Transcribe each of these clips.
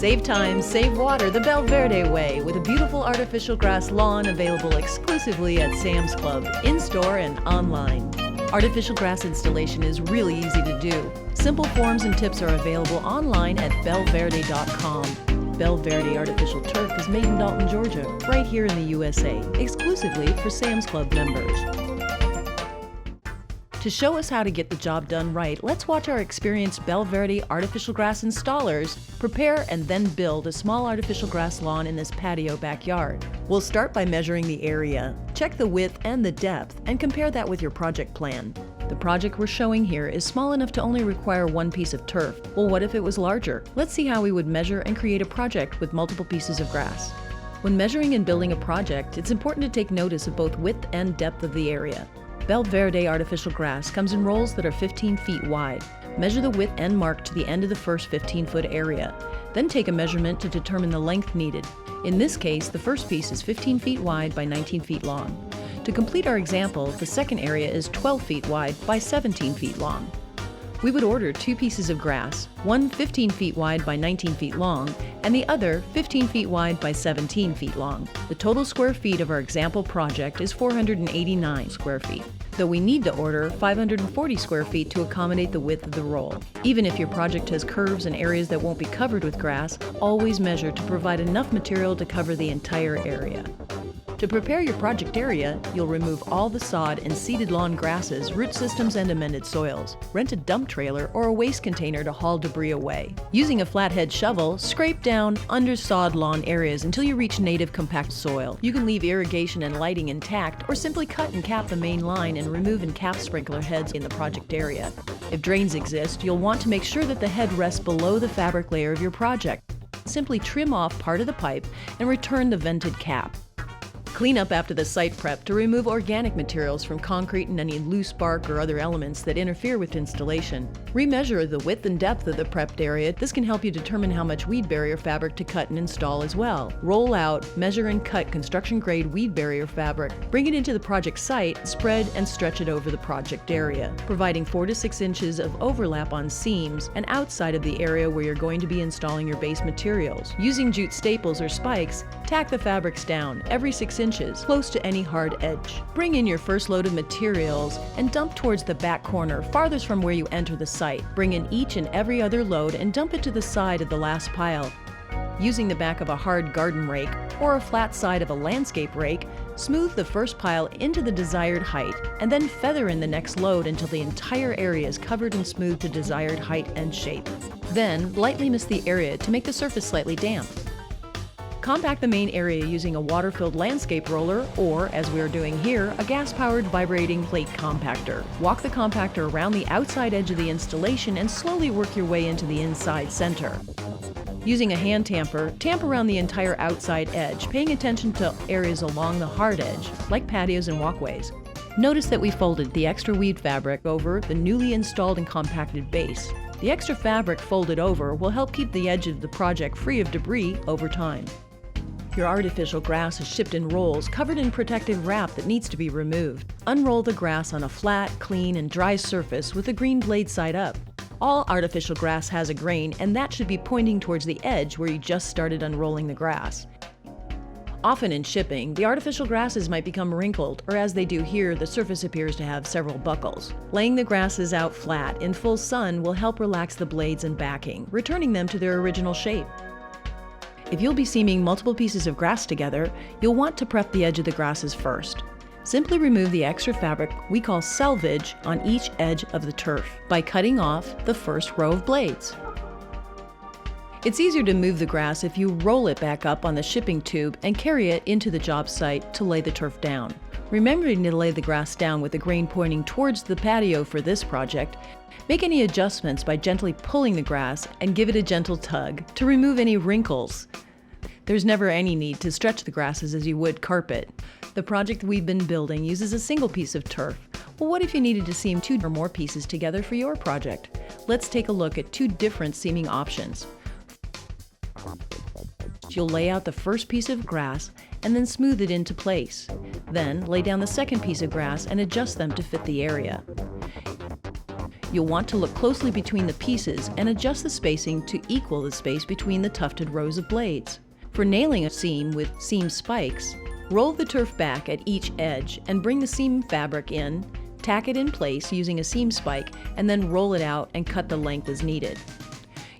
Save time, save water the BELLE VERDE way with a beautiful artificial grass lawn available exclusively at Sam's Club, in-store and online. Artificial grass installation is really easy to do. Simple forms and tips are available online at belleverde.com. BELLE VERDE artificial turf is made in Dalton, Georgia, right here in the USA, exclusively for Sam's Club members. To show us how to get the job done right, let's watch our experienced BELLE VERDE artificial grass installers prepare and then build a small artificial grass lawn in this patio backyard. We'll start by measuring the area. Check the width and the depth and compare that with your project plan. The project we're showing here is small enough to only require one piece of turf. Well, what if it was larger? Let's see how we would measure and create a project with multiple pieces of grass. When measuring and building a project, it's important to take notice of both width and depth of the area. BELLE VERDE artificial grass comes in rolls that are 15 feet wide. Measure the width and mark to the end of the first 15-foot area. Then take a measurement to determine the length needed. In this case, the first piece is 15 feet wide by 19 feet long. To complete our example, the second area is 12 feet wide by 17 feet long. We would order two pieces of grass, one 15 feet wide by 19 feet long, and the other 15 feet wide by 17 feet long. The total square feet of our example project is 489 square feet, though we need to order 540 square feet to accommodate the width of the roll. Even if your project has curves and areas that won't be covered with grass, always measure to provide enough material to cover the entire area. To prepare your project area, you'll remove all the sod and seeded lawn grasses, root systems, and amended soils. Rent a dump trailer or a waste container to haul debris away. Using a flathead shovel, scrape down under-sod lawn areas until you reach native compact soil. You can leave irrigation and lighting intact, or simply cut and cap the main line and remove and cap sprinkler heads in the project area. If drains exist, you'll want to make sure that the head rests below the fabric layer of your project. Simply trim off part of the pipe and return the vented cap. Clean up after the site prep to remove organic materials from concrete and any loose bark or other elements that interfere with installation. Remeasure the width and depth of the prepped area. This can help you determine how much weed barrier fabric to cut and install as well. Roll out, measure and cut construction-grade weed barrier fabric. Bring it into the project site, spread and stretch it over the project area, providing 4 to 6 inches of overlap on seams and outside of the area where you're going to be installing your base materials. Using jute staples or spikes, tack the fabrics down every 6 inches, close to any hard edge. Bring in your first load of materials and dump towards the back corner, farthest from where you enter the site. Bring in each and every other load and dump it to the side of the last pile. Using the back of a hard garden rake or a flat side of a landscape rake, smooth the first pile into the desired height and then feather in the next load until the entire area is covered and smooth to desired height and shape. Then lightly mist the area to make the surface slightly damp. Compact the main area using a water-filled landscape roller or, as we are doing here, a gas-powered vibrating plate compactor. Walk the compactor around the outside edge of the installation and slowly work your way into the inside center. Using a hand tamper, tamp around the entire outside edge, paying attention to areas along the hard edge, like patios and walkways. Notice that we folded the extra weed fabric over the newly installed and compacted base. The extra fabric folded over will help keep the edge of the project free of debris over time. Your artificial grass is shipped in rolls covered in protective wrap that needs to be removed. Unroll the grass on a flat, clean, and dry surface with the green blade side up. All artificial grass has a grain, and that should be pointing towards the edge where you just started unrolling the grass. Often in shipping, the artificial grasses might become wrinkled, or as they do here, the surface appears to have several buckles. Laying the grasses out flat in full sun will help relax the blades and backing, returning them to their original shape. If you'll be seaming multiple pieces of grass together, you'll want to prep the edge of the grasses first. Simply remove the extra fabric we call selvage on each edge of the turf by cutting off the first row of blades. It's easier to move the grass if you roll it back up on the shipping tube and carry it into the job site to lay the turf down. Remembering to lay the grass down with the grain pointing towards the patio for this project, make any adjustments by gently pulling the grass and give it a gentle tug to remove any wrinkles. There's never any need to stretch the grasses as you would carpet. The project we've been building uses a single piece of turf. Well, what if you needed to seam 2 or more pieces together for your project? Let's take a look at 2 different seaming options. You'll lay out the first piece of grass and then smooth it into place. Then lay down the second piece of grass and adjust them to fit the area. You'll want to look closely between the pieces and adjust the spacing to equal the space between the tufted rows of blades. For nailing a seam with seam spikes, roll the turf back at each edge and bring the seam fabric in, tack it in place using a seam spike, and then roll it out and cut the length as needed.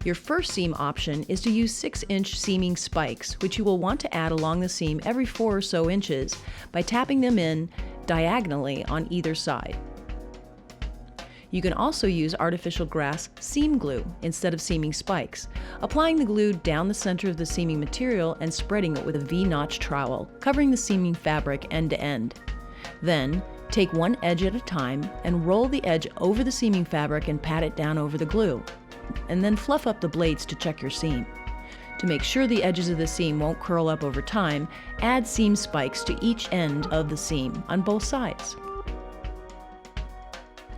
Your first seam option is to use 6-inch seaming spikes, which you will want to add along the seam every 4 or so inches by tapping them in diagonally on either side. You can also use artificial grass seam glue instead of seaming spikes, applying the glue down the center of the seaming material and spreading it with a V-notch trowel, covering the seaming fabric end to end. Then, take one edge at a time and roll the edge over the seaming fabric and pat it down over the glue, and then fluff up the blades to check your seam. To make sure the edges of the seam won't curl up over time, add seam spikes to each end of the seam on both sides.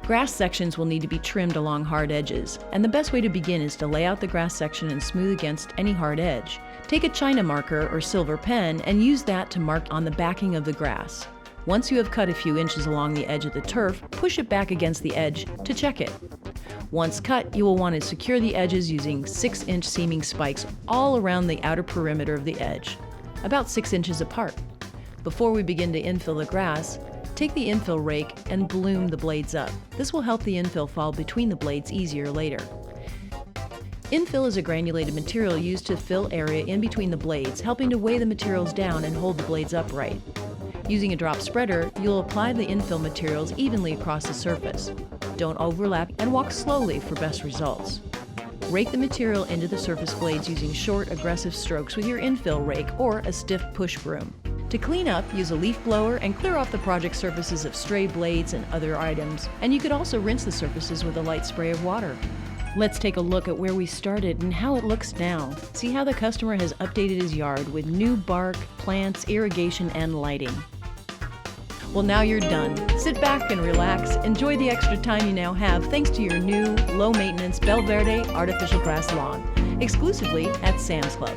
Grass sections will need to be trimmed along hard edges, and the best way to begin is to lay out the grass section and smooth against any hard edge. Take a china marker or silver pen and use that to mark on the backing of the grass. Once you have cut a few inches along the edge of the turf, push it back against the edge to check it. Once cut, you will want to secure the edges using 6-inch seaming spikes all around the outer perimeter of the edge, about 6 inches apart. Before we begin to infill the grass, take the infill rake and bloom the blades up. This will help the infill fall between the blades easier later. Infill is a granulated material used to fill area in between the blades, helping to weigh the materials down and hold the blades upright. Using a drop spreader, you'll apply the infill materials evenly across the surface. Don't overlap and walk slowly for best results. Rake the material into the surface blades using short, aggressive strokes with your infill rake or a stiff push broom. To clean up, use a leaf blower and clear off the project surfaces of stray blades and other items, and you could also rinse the surfaces with a light spray of water. Let's take a look at where we started and how it looks now. See how the customer has updated his yard with new bark, plants, irrigation, and lighting. Well, now you're done. Sit back and relax. Enjoy the extra time you now have thanks to your new, low-maintenance BELLE VERDE artificial grass lawn, exclusively at Sam's Club.